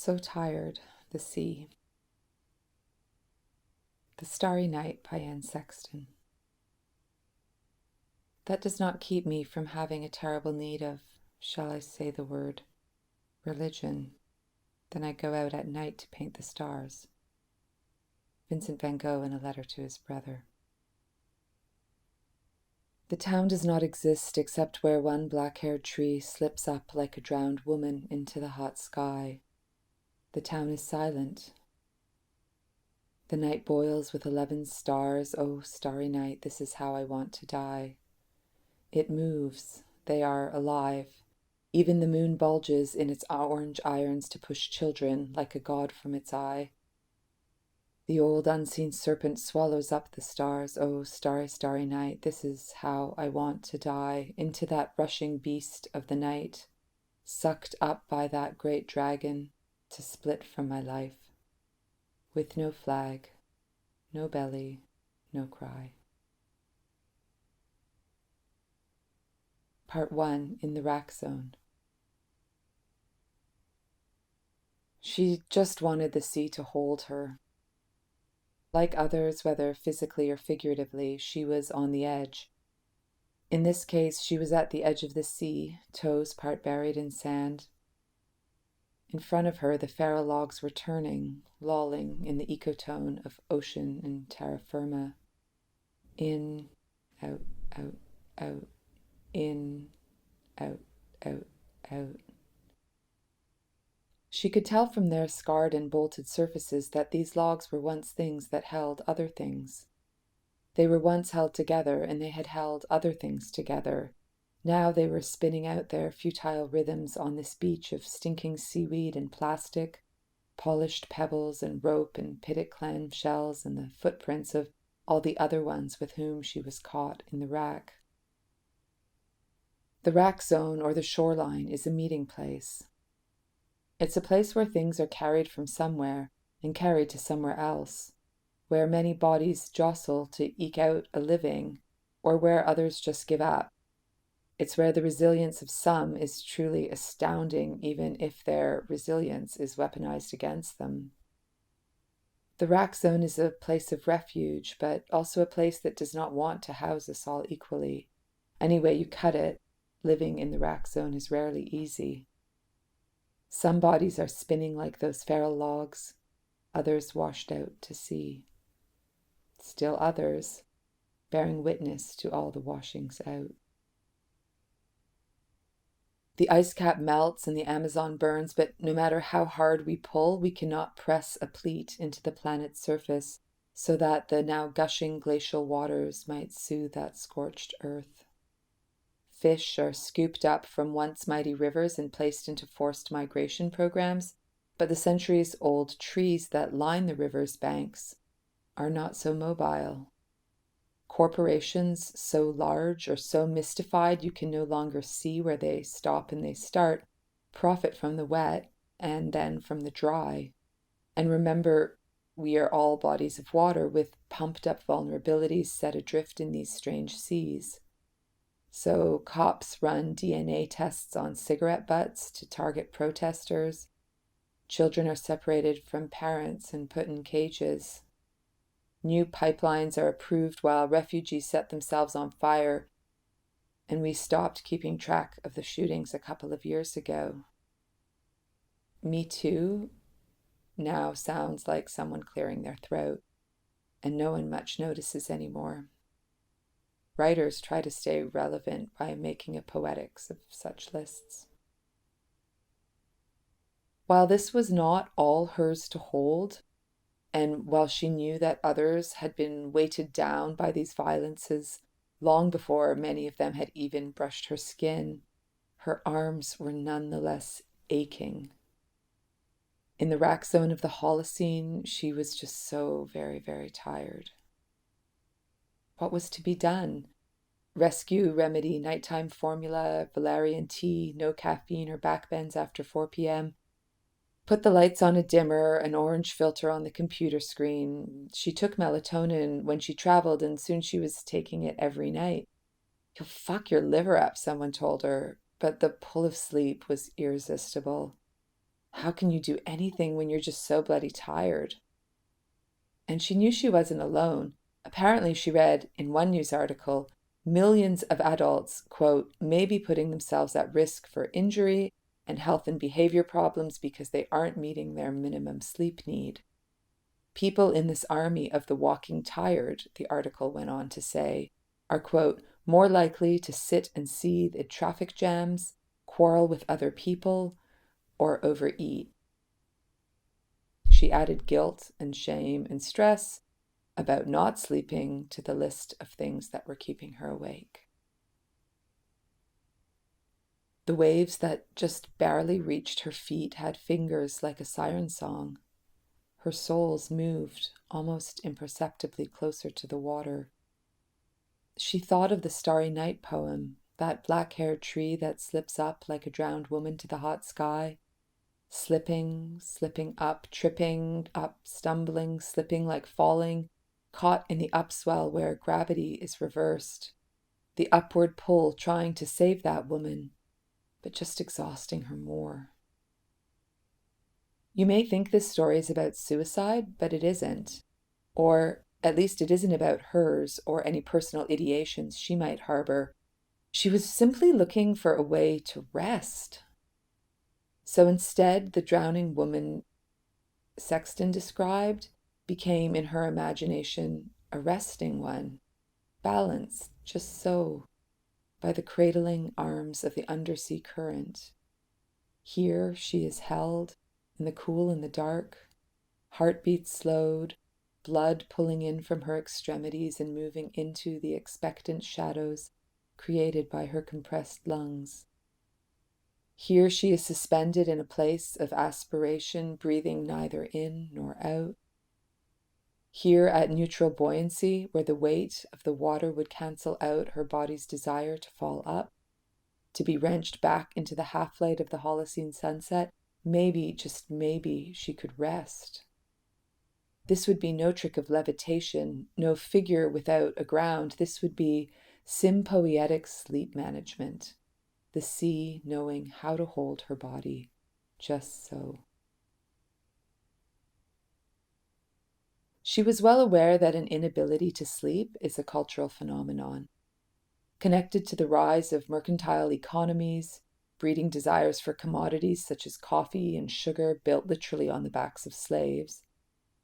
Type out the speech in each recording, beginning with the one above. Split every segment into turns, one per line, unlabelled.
So tired, the sea. The Starry Night by Anne Sexton. That does not keep me from having a terrible need of, shall I say the word, religion. Then I go out at night to paint the stars. Vincent van Gogh in a letter to his brother. The town does not exist except where one black-haired tree slips up like a drowned woman into the hot sky. The town is silent. The night boils with 11 stars. Oh, starry night, this is how I want to die. It moves. They are alive. Even the moon bulges in its orange irons to push children like a god from its eye. The old unseen serpent swallows up the stars. Oh, starry, starry night, this is how I want to die. Into that rushing beast of the night, sucked up by that great dragon, to split from my life, with no flag, no belly, no cry. Part 1, in the rack zone. She just wanted the sea to hold her. Like others, whether physically or figuratively, she was on the edge. In this case, she was at the edge of the sea, toes part buried in sand. In front of her, the feral logs were turning, lolling in the ecotone of ocean and terra firma. In, out, out, out, in, out, out, out. She could tell from their scarred and bolted surfaces that these logs were once things that held other things. They were once held together, and they had held other things together. Now they were spinning out their futile rhythms on this beach of stinking seaweed and plastic, polished pebbles and rope and pitted clam shells and the footprints of all the other ones with whom she was caught in the rack. The rack zone, or the shoreline, is a meeting place. It's a place where things are carried from somewhere and carried to somewhere else, where many bodies jostle to eke out a living, or where others just give up. It's where the resilience of some is truly astounding, even if their resilience is weaponized against them. The rack zone is a place of refuge, but also a place that does not want to house us all equally. Any way you cut it, living in the rack zone is rarely easy. Some bodies are spinning like those feral logs, others washed out to sea. Still others, bearing witness to all the washings out. The ice cap melts and the Amazon burns, but no matter how hard we pull, we cannot press a pleat into the planet's surface so that the now gushing glacial waters might soothe that scorched earth. Fish are scooped up from once mighty rivers and placed into forced migration programs, but the centuries-old trees that line the river's banks are not so mobile. Corporations so large or so mystified you can no longer see where they stop and they start, profit from the wet and then from the dry. And remember, we are all bodies of water with pumped up vulnerabilities set adrift in these strange seas. So cops run DNA tests on cigarette butts to target protesters. Children are separated from parents and put in cages. New pipelines are approved while refugees set themselves on fire, and we stopped keeping track of the shootings a couple of years ago. Me Too now sounds like someone clearing their throat, and no one much notices anymore. Writers try to stay relevant by making a poetics of such lists. While this was not all hers to hold, and while she knew that others had been weighted down by these violences long before many of them had even brushed her skin, her arms were nonetheless aching. In the rack zone of the Holocene, she was just so very, very tired. What was to be done? Rescue remedy, nighttime formula, valerian tea, no caffeine or backbends after 4 p.m., put the lights on a dimmer, an orange filter on the computer screen. She took melatonin when she traveled, and soon she was taking it every night. You'll fuck your liver up, someone told her, but the pull of sleep was irresistible. How can you do anything when you're just so bloody tired? And she knew she wasn't alone. Apparently, she read in one news article, millions of adults, quote, may be putting themselves at risk for injury and health and behavior problems because they aren't meeting their minimum sleep need. People in this army of the walking tired, the article went on to say, are, quote, more likely to sit and seethe in traffic jams, quarrel with other people, or overeat. She added guilt and shame and stress about not sleeping to the list of things that were keeping her awake. The waves that just barely reached her feet had fingers like a siren song. Her soles moved almost imperceptibly closer to the water. She thought of the Starry Night poem, that black-haired tree that slips up like a drowned woman to the hot sky, slipping up, tripping up, stumbling, slipping like falling, caught in the upswell where gravity is reversed, the upward pull trying to save that woman, but just exhausting her more. You may think this story is about suicide, but it isn't. Or at least it isn't about hers or any personal ideations she might harbor. She was simply looking for a way to rest. So instead, the drowning woman Sexton described became, in her imagination, a resting one, balanced just so by the cradling arms of the undersea current. Here she is held in the cool and the dark, heartbeats slowed, blood pulling in from her extremities and moving into the expectant shadows created by her compressed lungs. Here she is suspended in a place of aspiration, breathing neither in nor out. Here at neutral buoyancy, where the weight of the water would cancel out her body's desire to fall up, to be wrenched back into the half-light of the Holocene sunset, maybe, just maybe, she could rest. This would be no trick of levitation, no figure without a ground. This would be sympoietic sleep management, the sea knowing how to hold her body just so. She was well aware that an inability to sleep is a cultural phenomenon, connected to the rise of mercantile economies, breeding desires for commodities such as coffee and sugar built literally on the backs of slaves,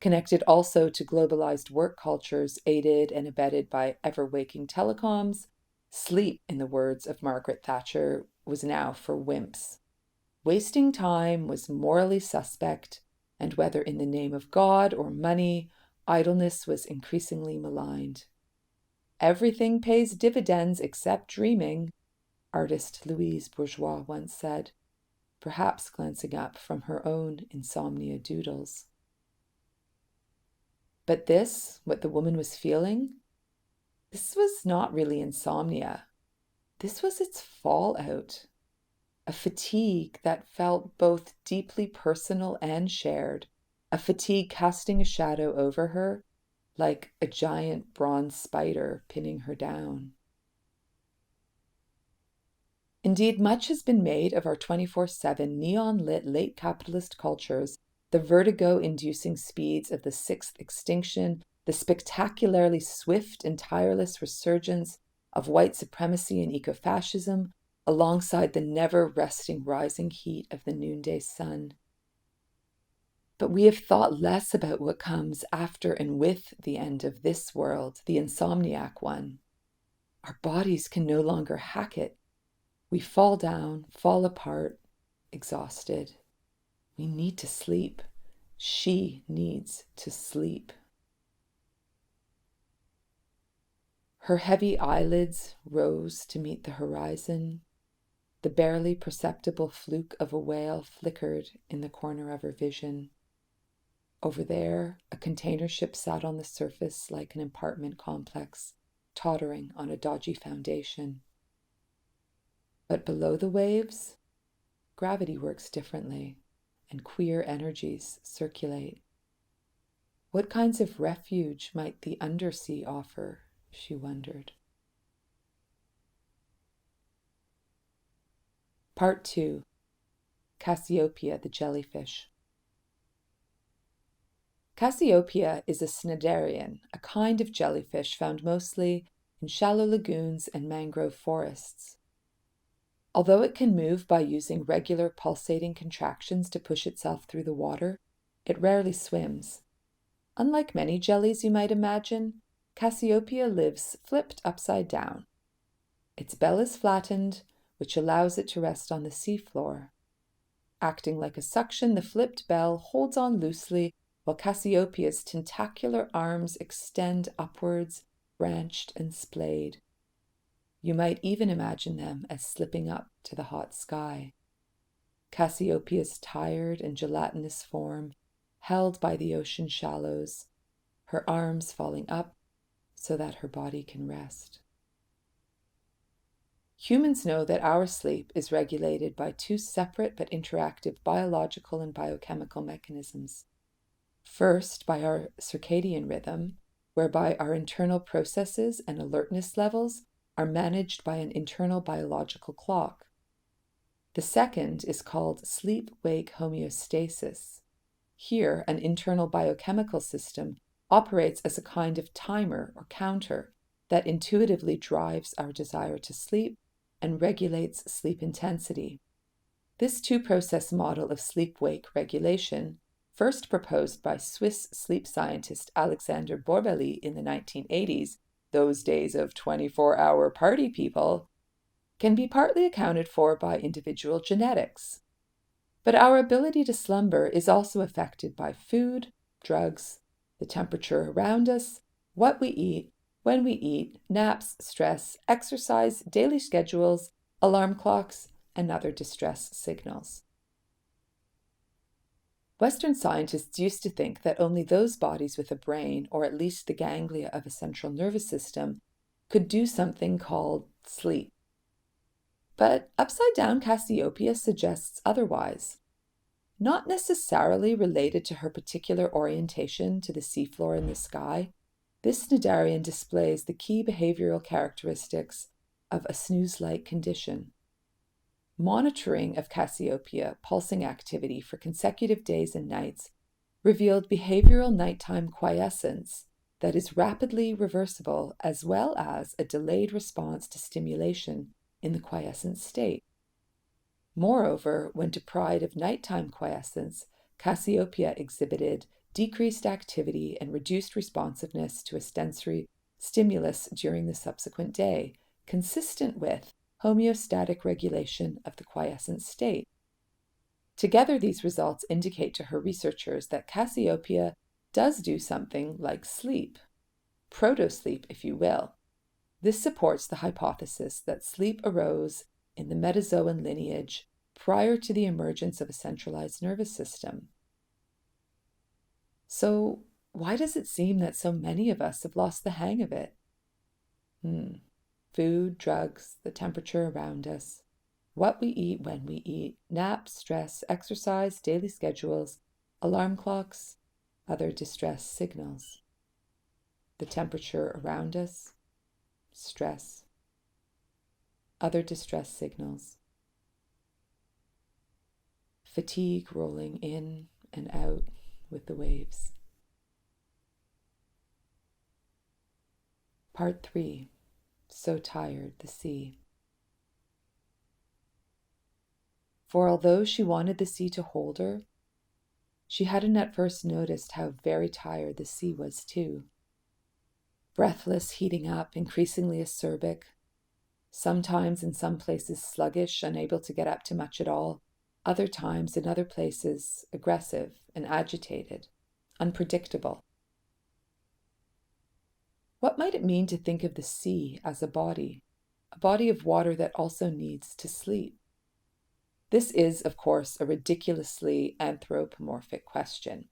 connected also to globalized work cultures aided and abetted by ever-waking telecoms. Sleep, in the words of Margaret Thatcher, was now for wimps. Wasting time was morally suspect, and whether in the name of God or money, idleness was increasingly maligned. Everything pays dividends except dreaming, artist Louise Bourgeois once said, perhaps glancing up from her own insomnia doodles. But this, what the woman was feeling, this was not really insomnia. This was its fallout, a fatigue that felt both deeply personal and shared, a fatigue casting a shadow over her, like a giant bronze spider pinning her down. Indeed, much has been made of our 24/7 neon-lit late capitalist cultures, the vertigo-inducing speeds of the sixth extinction, the spectacularly swift and tireless resurgence of white supremacy and ecofascism, alongside the never-resting rising heat of the noonday sun. But we have thought less about what comes after and with the end of this world, the insomniac one. Our bodies can no longer hack it. We fall down, fall apart, exhausted. We need to sleep. She needs to sleep. Her heavy eyelids rose to meet the horizon. The barely perceptible fluke of a whale flickered in the corner of her vision. Over there, a container ship sat on the surface like an apartment complex, tottering on a dodgy foundation. But below the waves, gravity works differently, and queer energies circulate. What kinds of refuge might the undersea offer, she wondered. Part 2. Cassiopeia the jellyfish. Cassiopeia is a cnidarian, a kind of jellyfish found mostly in shallow lagoons and mangrove forests. Although it can move by using regular pulsating contractions to push itself through the water, it rarely swims. Unlike many jellies you might imagine, Cassiopeia lives flipped upside down. Its bell is flattened, which allows it to rest on the seafloor. Acting like a suction, the flipped bell holds on loosely while Cassiopeia's tentacular arms extend upwards, branched and splayed. You might even imagine them as slipping up to the hot sky. Cassiopeia's tired and gelatinous form, held by the ocean shallows, her arms falling up so that her body can rest. Humans know that our sleep is regulated by two separate but interactive biological and biochemical mechanisms. First, by our circadian rhythm, whereby our internal processes and alertness levels are managed by an internal biological clock. The second is called sleep-wake homeostasis. Here, an internal biochemical system operates as a kind of timer or counter that intuitively drives our desire to sleep and regulates sleep intensity. This two-process model of sleep-wake regulation, first proposed by Swiss sleep scientist Alexander Borbély in the 1980s, those days of 24-hour party people, can be partly accounted for by individual genetics. But our ability to slumber is also affected by food, drugs, the temperature around us, what we eat, when we eat, naps, stress, exercise, daily schedules, alarm clocks, and other distress signals. Western scientists used to think that only those bodies with a brain, or at least the ganglia of a central nervous system, could do something called sleep. But upside-down Cassiopeia suggests otherwise. Not necessarily related to her particular orientation to the seafloor and the sky, this cnidarian displays the key behavioral characteristics of a snooze-like condition. Monitoring of Cassiopeia pulsing activity for consecutive days and nights revealed behavioral nighttime quiescence that is rapidly reversible, as well as a delayed response to stimulation in the quiescent state. Moreover, when deprived of nighttime quiescence, Cassiopeia exhibited decreased activity and reduced responsiveness to a sensory stimulus during the subsequent day, consistent with homeostatic regulation of the quiescent state. Together, these results indicate to her researchers that Cassiopeia does do something like sleep, proto-sleep, if you will. This supports the hypothesis that sleep arose in the metazoan lineage prior to the emergence of a centralized nervous system. So, why does it seem that so many of us have lost the hang of it? Food, drugs, the temperature around us, what we eat, when we eat, naps, stress, exercise, daily schedules, alarm clocks, other distress signals. The temperature around us, stress, other distress signals. Fatigue rolling in and out with the waves. Part 3. So tired, the sea. For although she wanted the sea to hold her, she hadn't at first noticed how very tired the sea was too. Breathless, heating up, increasingly acerbic, sometimes in some places sluggish, unable to get up to much at all, other times in other places aggressive and agitated, unpredictable. What might it mean to think of the sea as a body of water that also needs to sleep? This is, of course, a ridiculously anthropomorphic question.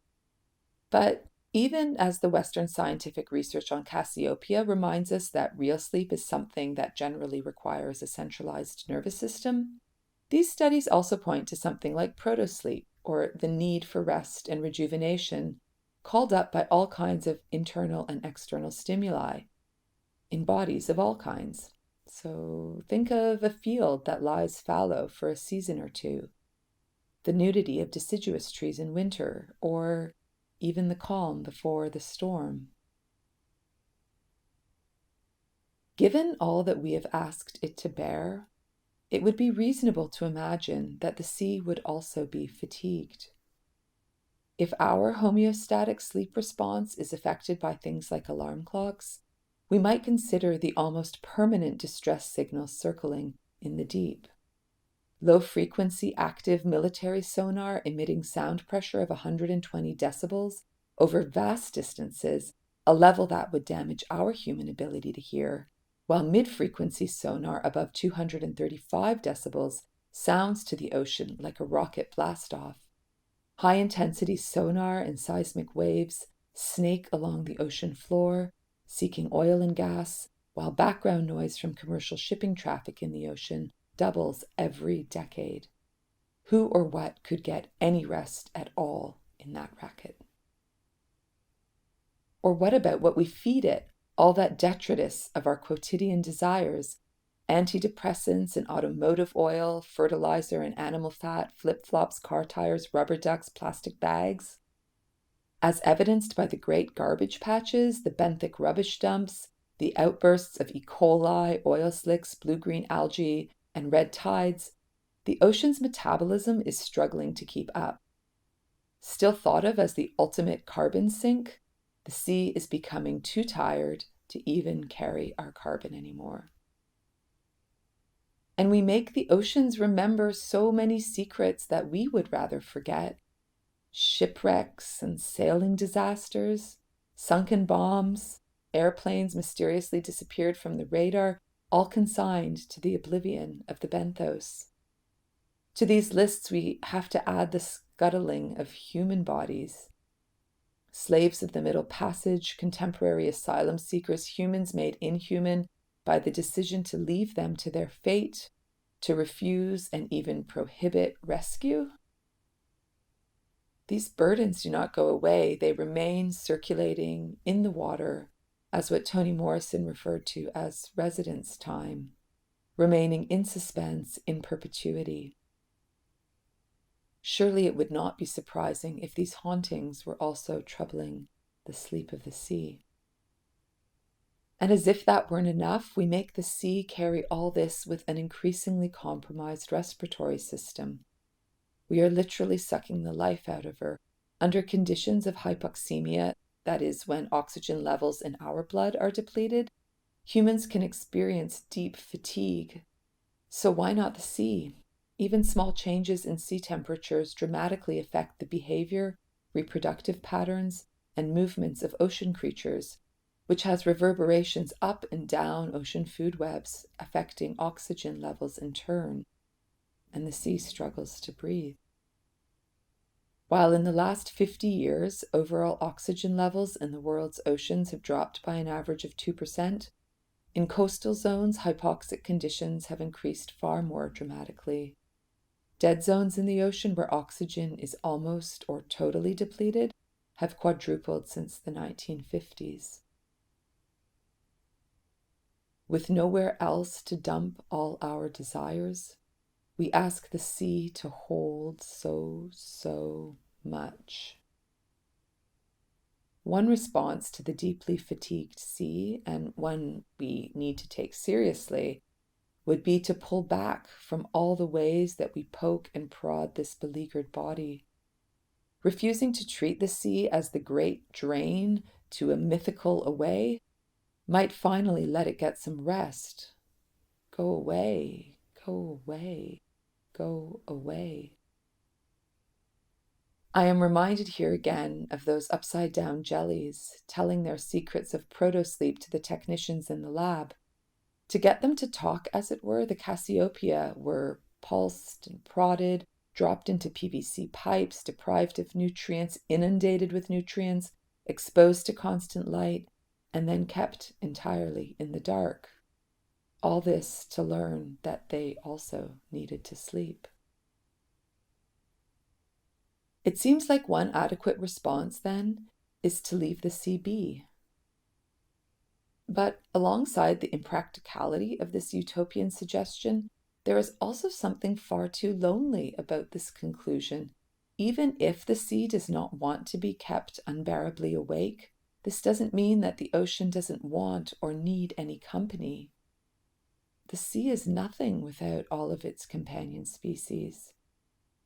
But even as the Western scientific research on Cassiopeia reminds us that real sleep is something that generally requires a centralized nervous system, these studies also point to something like proto-sleep, or the need for rest and rejuvenation, called up by all kinds of internal and external stimuli, in bodies of all kinds. So think of a field that lies fallow for a season or two. the nudity of deciduous trees in winter, or even the calm before the storm. Given all that we have asked it to bear, it would be reasonable to imagine that the sea would also be fatigued. If our homeostatic sleep response is affected by things like alarm clocks, we might consider the almost permanent distress signals circling in the deep. Low-frequency active military sonar emitting sound pressure of 120 decibels over vast distances, a level that would damage our human ability to hear, while mid-frequency sonar above 235 decibels sounds to the ocean like a rocket blast-off. High-intensity sonar and seismic waves snake along the ocean floor, seeking oil and gas, while background noise from commercial shipping traffic in the ocean doubles every decade. Who or what could get any rest at all in that racket? Or what about what we feed it, all that detritus of our quotidian desires, antidepressants and automotive oil, fertilizer and animal fat, flip-flops, car tires, rubber ducks, plastic bags? As evidenced by the great garbage patches, the benthic rubbish dumps, the outbursts of E. coli, oil slicks, blue-green algae, and red tides, the ocean's metabolism is struggling to keep up. Still thought of as the ultimate carbon sink, the sea is becoming too tired to even carry our carbon anymore. And we make the oceans remember so many secrets that we would rather forget. Shipwrecks and sailing disasters, sunken bombs, airplanes mysteriously disappeared from the radar, all consigned to the oblivion of the benthos. To these lists we have to add the scuttling of human bodies. Slaves of the Middle Passage, contemporary asylum seekers, humans made inhuman by the decision to leave them to their fate, to refuse and even prohibit rescue. These burdens do not go away. They remain circulating in the water as what Toni Morrison referred to as residence time, remaining in suspense in perpetuity. Surely it would not be surprising if these hauntings were also troubling the sleep of the sea. And as if that weren't enough, we make the sea carry all this with an increasingly compromised respiratory system. We are literally sucking the life out of her under conditions of hypoxemia, that is, when oxygen levels in our blood are depleted. Humans can experience deep fatigue. So why not the sea? Even small changes in sea temperatures dramatically affect the behavior, reproductive patterns, and movements of ocean creatures, which has reverberations up and down ocean food webs, affecting oxygen levels in turn, and the sea struggles to breathe. While in the last 50 years, overall oxygen levels in the world's oceans have dropped by an average of 2%, in coastal zones, hypoxic conditions have increased far more dramatically. Dead zones in the ocean where oxygen is almost or totally depleted have quadrupled since the 1950s. With nowhere else to dump all our desires, we ask the sea to hold so much. One response to the deeply fatigued sea, and one we need to take seriously, would be to pull back from all the ways that we poke and prod this beleaguered body. Refusing to treat the sea as the great drain to a mythical away might finally let it get some rest. Go away, go away, go away. I am reminded here again of those upside-down jellies telling their secrets of proto-sleep to the technicians in the lab. To get them to talk, as it were, the Cassiopeia were pulsed and prodded, dropped into PVC pipes, deprived of nutrients, inundated with nutrients, exposed to constant light, and then kept entirely in the dark. All this to learn that they also needed to sleep. It seems like one adequate response, then, is to leave the sea be. But alongside the impracticality of this utopian suggestion, there is also something far too lonely about this conclusion. Even if the sea does not want to be kept unbearably awake, this doesn't mean that the ocean doesn't want or need any company. The sea is nothing without all of its companion species.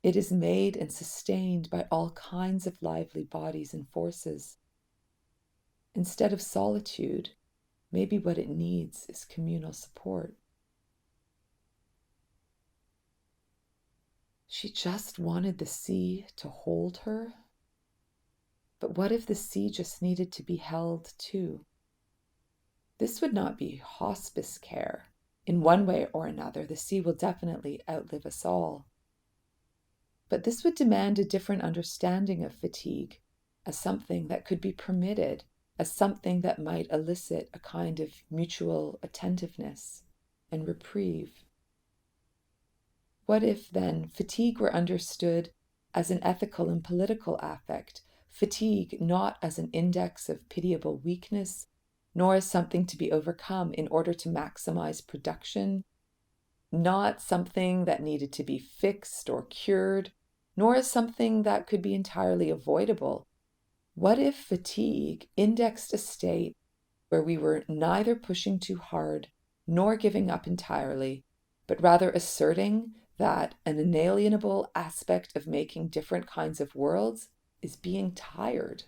It is made and sustained by all kinds of lively bodies and forces. Instead of solitude, maybe what it needs is communal support. She just wanted the sea to hold her. But what if the sea just needed to be held too? This would not be hospice care. In one way or another, the sea will definitely outlive us all. But this would demand a different understanding of fatigue as something that could be permitted, as something that might elicit a kind of mutual attentiveness and reprieve. What if, then, fatigue were understood as an ethical and political affect, fatigue not as an index of pitiable weakness, nor as something to be overcome in order to maximize production, not something that needed to be fixed or cured, nor as something that could be entirely avoidable? What if fatigue indexed a state where we were neither pushing too hard nor giving up entirely, but rather asserting that an inalienable aspect of making different kinds of worlds is being tired?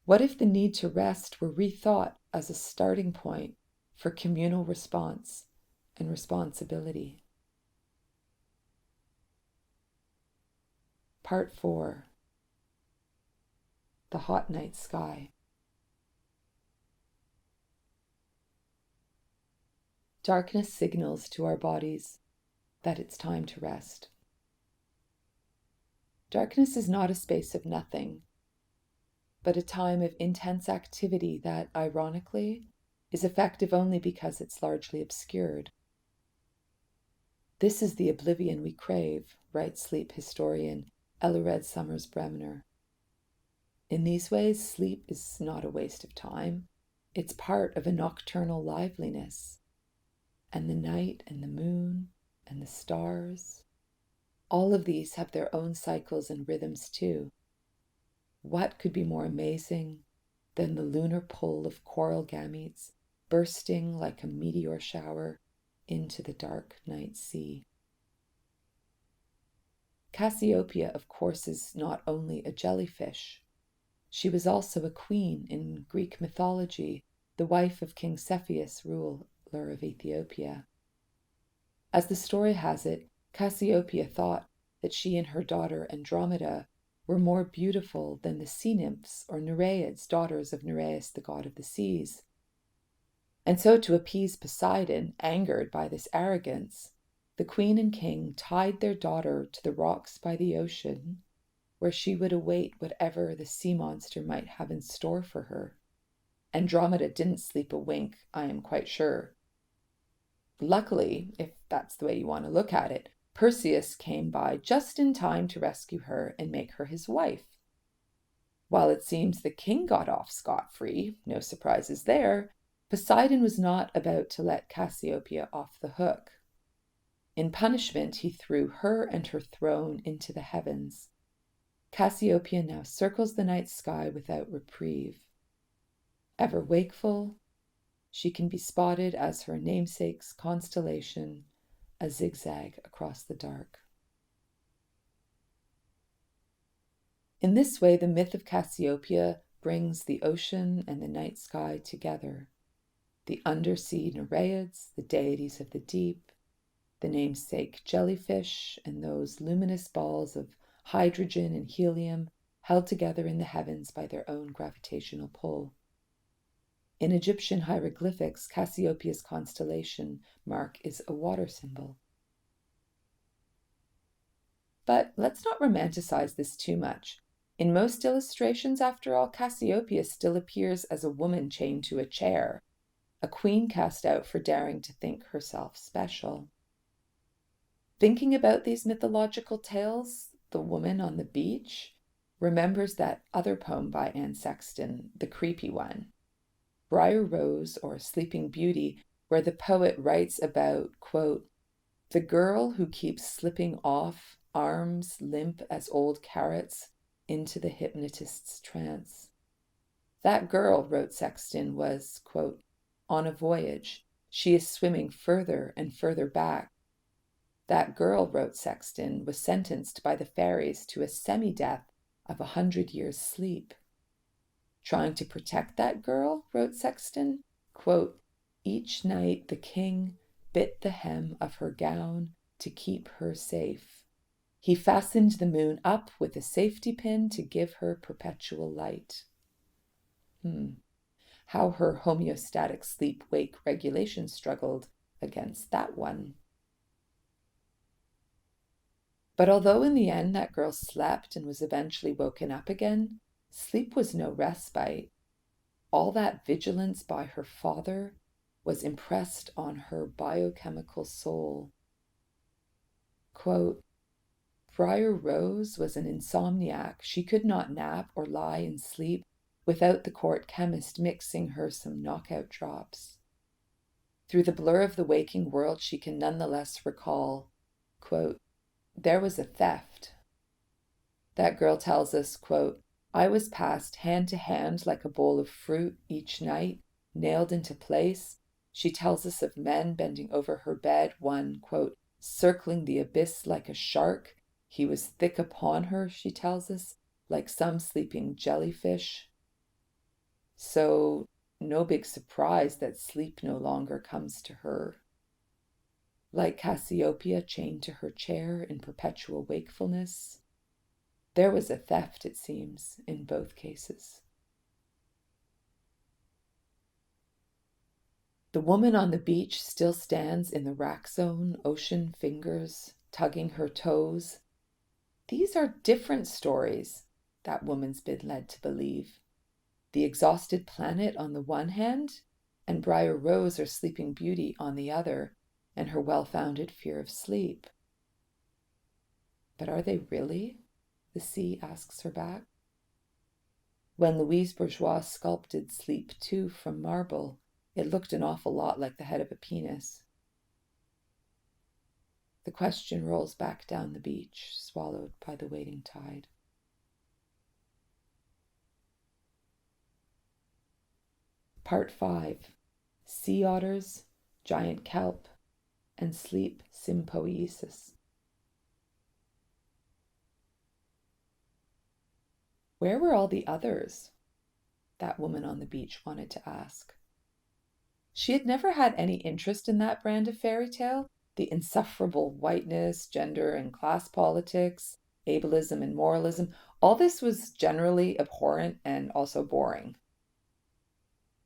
What if the need to rest were rethought as a starting point for communal response and responsibility? Part 4. The Hot Night Sky. Darkness signals to our bodies that it's time to rest. Darkness is not a space of nothing, but a time of intense activity that, ironically, is effective only because it's largely obscured. This is the oblivion we crave, writes sleep historian Ellered Summers-Bremner. In these ways, sleep is not a waste of time. It's part of a nocturnal liveliness. And the night and the moon and the stars, all of these have their own cycles and rhythms too. What could be more amazing than the lunar pull of coral gametes bursting like a meteor shower into the dark night sea? Cassiopeia, of course, is not only a jellyfish. She was also a queen in Greek mythology, the wife of King Cepheus, ruler of Ethiopia. As the story has it, Cassiopeia thought that she and her daughter Andromeda were more beautiful than the sea nymphs or Nereids, daughters of Nereus, the god of the seas. And so, to appease Poseidon, angered by this arrogance, the queen and king tied their daughter to the rocks by the ocean, where she would await whatever the sea monster might have in store for her. Andromeda didn't sleep a wink, I am quite sure. Luckily, if that's the way you want to look at it, Perseus came by just in time to rescue her and make her his wife. While it seems the king got off scot-free, no surprises there, Poseidon was not about to let Cassiopeia off the hook. In punishment, he threw her and her throne into the heavens. Cassiopeia now circles the night sky without reprieve. Ever wakeful, she can be spotted as her namesake's constellation, a zigzag across the dark. In this way, the myth of Cassiopeia brings the ocean and the night sky together. The undersea Nereids, the deities of the deep, the namesake jellyfish, and those luminous balls of hydrogen and helium held together in the heavens by their own gravitational pull. In Egyptian hieroglyphics, Cassiopeia's constellation mark is a water symbol. But let's not romanticize this too much. In most illustrations, after all, Cassiopeia still appears as a woman chained to a chair, a queen cast out for daring to think herself special. Thinking about these mythological tales, The Woman on the Beach remembers that other poem by Anne Sexton, the creepy one, Briar Rose or Sleeping Beauty, where the poet writes about, quote, The girl who keeps slipping off, arms limp as old carrots, into the hypnotist's trance. That girl, wrote Sexton, was, quote, on a voyage. She is swimming further and further back. That girl, wrote Sexton, was sentenced by the fairies to a semi-death of 100 years' sleep. Trying to protect that girl, wrote Sexton, quote, each night the king bit the hem of her gown to keep her safe. He fastened the moon up with a safety pin to give her perpetual light. How her homeostatic sleep-wake regulation struggled against that one. But although in the end that girl slept and was eventually woken up again, sleep was no respite. All that vigilance by her father was impressed on her biochemical soul. Quote, Briar Rose was an insomniac. She could not nap or lie in sleep without the court chemist mixing her some knockout drops. Through the blur of the waking world, she can nonetheless recall, quote, there was a theft. That girl tells us, quote, I was passed hand to hand like a bowl of fruit each night, nailed into place. She tells us of men bending over her bed, one, quote, circling the abyss like a shark. He was thick upon her, she tells us, like some sleeping jellyfish. So, no big surprise that sleep no longer comes to her. Like Cassiopeia chained to her chair in perpetual wakefulness, there was a theft, it seems, in both cases. The woman on the beach still stands in the rack zone, ocean fingers tugging her toes. These are different stories, that woman's been led to believe. The exhausted planet on the one hand, and Briar Rose, her sleeping beauty, on the other, and her well-founded fear of sleep. But are they really? The sea asks her back. When Louise Bourgeois sculpted Sleep 2 from marble, it looked an awful lot like the head of a penis. The question rolls back down the beach, swallowed by the waiting tide. Part 5. Sea otters, giant kelp, and sleep sympoiesis. Where were all the others? That woman on the beach wanted to ask. She had never had any interest in that brand of fairy tale, the insufferable whiteness, gender and class politics, ableism and moralism. All this was generally abhorrent and also boring.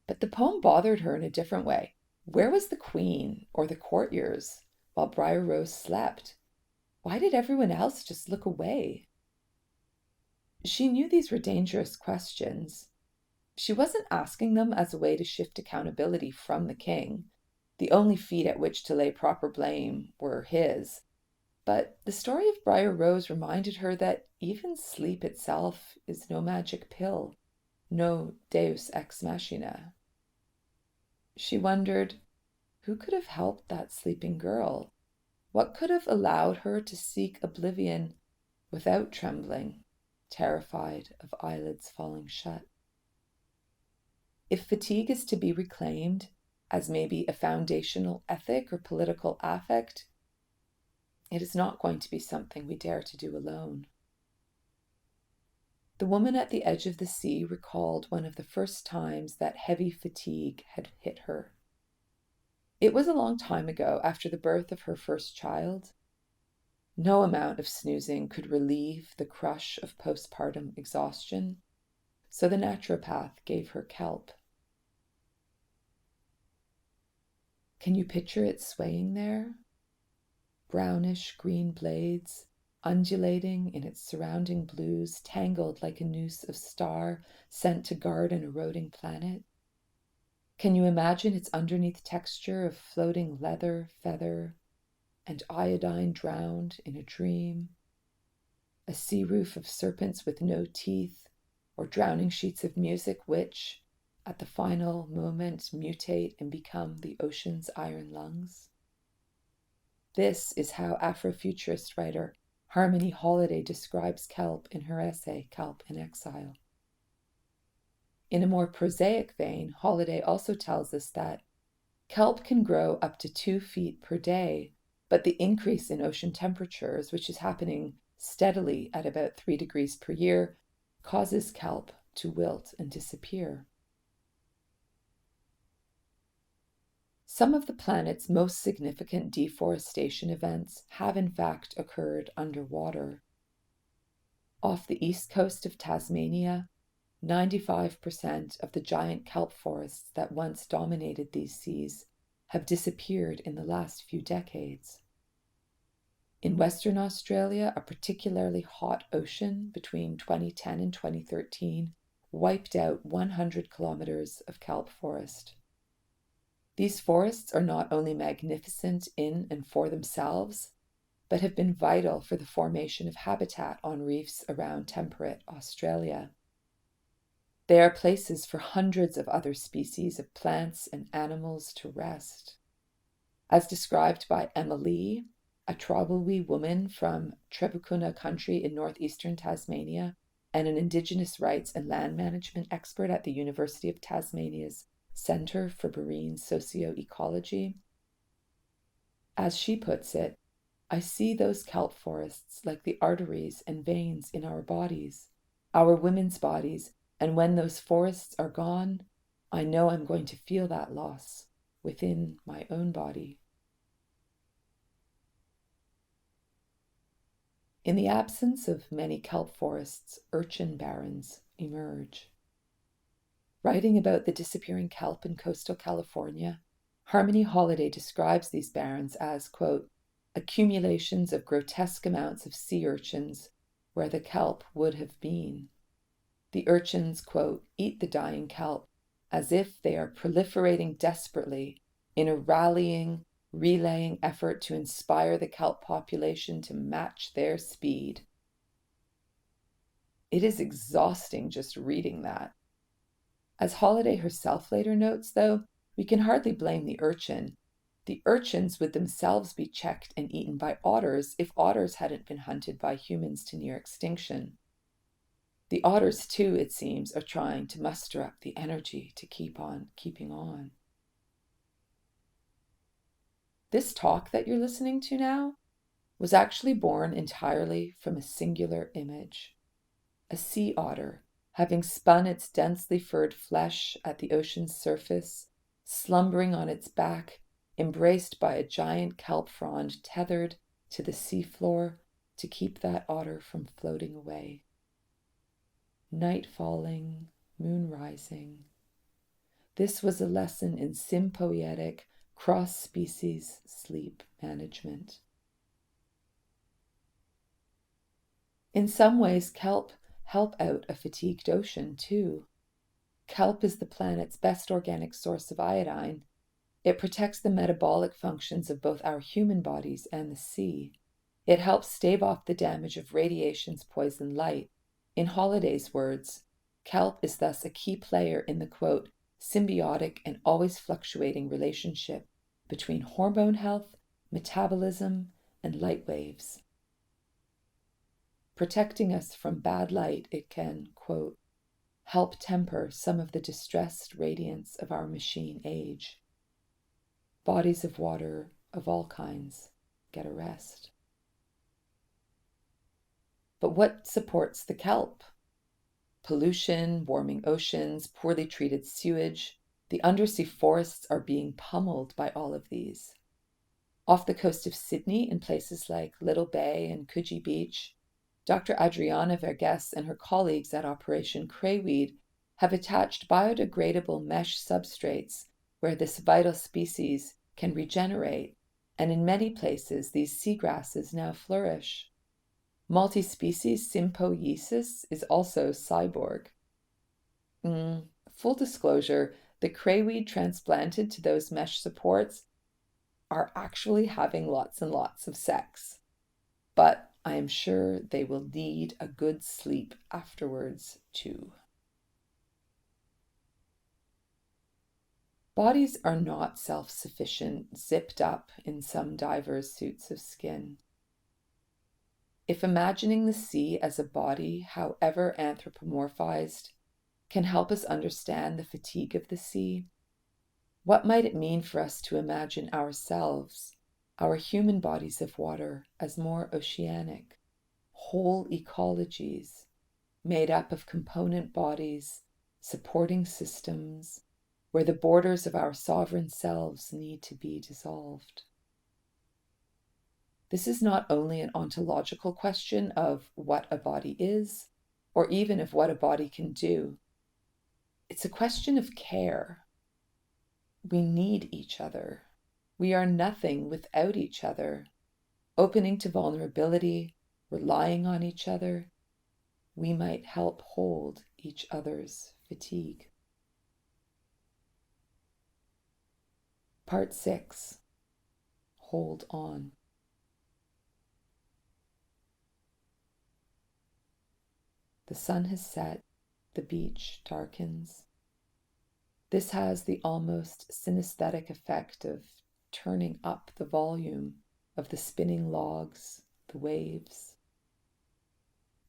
But the poem bothered her in a different way. Where was the queen or the courtiers while Briar Rose slept? Why did everyone else just look away? She knew these were dangerous questions. She wasn't asking them as a way to shift accountability from the king. The only feet at which to lay proper blame were his. But the story of Briar Rose reminded her that even sleep itself is no magic pill, no deus ex machina. She wondered, who could have helped that sleeping girl? What could have allowed her to seek oblivion without trembling, terrified of eyelids falling shut? If fatigue is to be reclaimed as maybe a foundational ethic or political affect, it is not going to be something we dare to do alone. The woman at the edge of the sea recalled one of the first times that heavy fatigue had hit her. It was a long time ago, after the birth of her first child. No amount of snoozing could relieve the crush of postpartum exhaustion, so the naturopath gave her kelp. Can you picture it swaying there? Brownish green blades, undulating in its surrounding blues, tangled like a noose of star sent to guard an eroding planet. Can you imagine its underneath texture of floating leather, feather, and iodine drowned in a dream? A sea roof of serpents with no teeth, or drowning sheets of music which, at the final moment, mutate and become the ocean's iron lungs? This is how Afrofuturist writer Harmony Holiday describes kelp in her essay, Kelp in Exile. In a more prosaic vein, Holiday also tells us that kelp can grow up to 2 feet per day, but the increase in ocean temperatures, which is happening steadily at about 3 degrees per year, causes kelp to wilt and disappear. Some of the planet's most significant deforestation events have in fact occurred underwater. Off the east coast of Tasmania, 95% of the giant kelp forests that once dominated these seas have disappeared in the last few decades. In Western Australia, a particularly hot ocean between 2010 and 2013 wiped out 100 kilometers of kelp forest. These forests are not only magnificent in and for themselves, but have been vital for the formation of habitat on reefs around temperate Australia. They are places for hundreds of other species of plants and animals to rest. As described by Emma Lee, a Trawlwee woman from Trebukuna country in northeastern Tasmania and an Indigenous rights and land management expert at the University of Tasmania's Centre for Marine Socioecology. As she puts it, I see those kelp forests like the arteries and veins in our bodies, our women's bodies, and when those forests are gone, I know I'm going to feel that loss within my own body. In the absence of many kelp forests, urchin barrens emerge. Writing about the disappearing kelp in coastal California, Harmony Holiday describes these barrens as, quote, accumulations of grotesque amounts of sea urchins where the kelp would have been. The urchins, quote, eat the dying kelp as if they are proliferating desperately in a rallying, relaying effort to inspire the kelp population to match their speed. It is exhausting just reading that. As Holiday herself later notes, though, we can hardly blame the urchin. The urchins would themselves be checked and eaten by otters if otters hadn't been hunted by humans to near extinction. The otters, too, it seems, are trying to muster up the energy to keep on keeping on. This talk that you're listening to now was actually born entirely from a singular image. A sea otter, having spun its densely furred flesh at the ocean's surface, slumbering on its back, embraced by a giant kelp frond tethered to the seafloor to keep that otter from floating away. Night falling, moon rising. This was a lesson in sympoietic, cross-species sleep management. In some ways, kelp help out a fatigued ocean, too. Kelp is the planet's best organic source of iodine. It protects the metabolic functions of both our human bodies and the sea. It helps stave off the damage of radiation's poison light. In Holiday's words, kelp is thus a key player in the, quote, symbiotic and always fluctuating relationship between hormone health, metabolism, and light waves. Protecting us from bad light, it can, quote, help temper some of the distressed radiance of our machine age. Bodies of water of all kinds get a rest. But what supports the kelp? Pollution, warming oceans, poorly treated sewage. The undersea forests are being pummeled by all of these. Off the coast of Sydney, in places like Little Bay and Coogee Beach, Dr. Adriana Verges and her colleagues at Operation Crayweed have attached biodegradable mesh substrates where this vital species can regenerate, and in many places these seagrasses now flourish. Multi-species symbiosis is also cyborg. Full disclosure, the crayweed transplanted to those mesh supports are actually having lots and lots of sex. But I am sure they will need a good sleep afterwards, too. Bodies are not self-sufficient, zipped up in some diverse suits of skin. If imagining the sea as a body, however anthropomorphized, can help us understand the fatigue of the sea, what might it mean for us to imagine ourselves, our human bodies of water, as more oceanic, whole ecologies, made up of component bodies, supporting systems, where the borders of our sovereign selves need to be dissolved? This is not only an ontological question of what a body is, or even of what a body can do. It's a question of care. We need each other. We are nothing without each other. Opening to vulnerability, relying on each other, we might help hold each other's fatigue. Part 6. Hold on. The sun has set, the beach darkens. This has the almost synesthetic effect of turning up the volume of the spinning logs, the waves.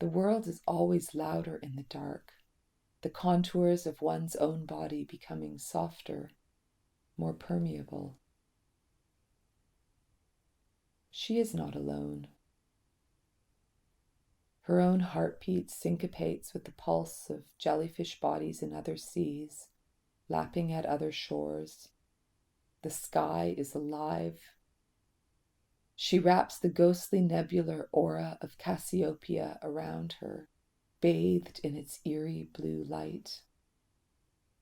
The world is always louder in the dark, the contours of one's own body becoming softer, more permeable. She is not alone. Her own heartbeat syncopates with the pulse of jellyfish bodies in other seas, lapping at other shores. The sky is alive. She wraps the ghostly nebular aura of Cassiopeia around her, bathed in its eerie blue light.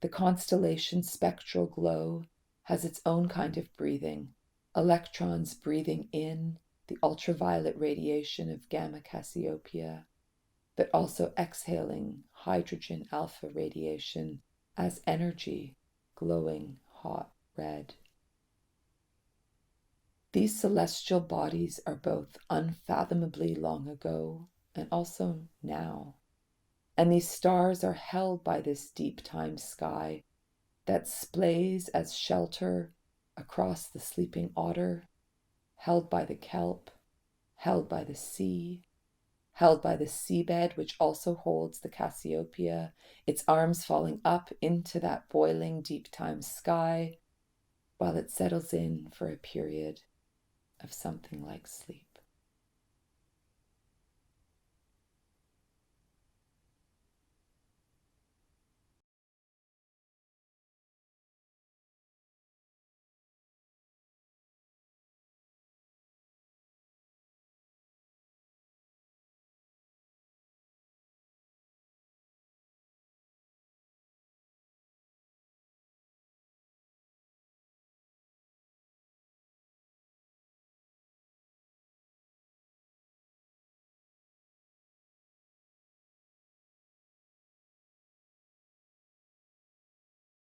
The constellation's spectral glow has its own kind of breathing, electrons breathing in the ultraviolet radiation of Gamma Cassiopeia, but also exhaling hydrogen alpha radiation as energy, glowing hot red. These celestial bodies are both unfathomably long ago and also now, and these stars are held by this deep time sky that splays as shelter across the sleeping otter, held by the kelp, held by the sea, held by the seabed, which also holds the Cassiopeia, its arms falling up into that boiling deep time sky, while it settles in for a period of something like sleep.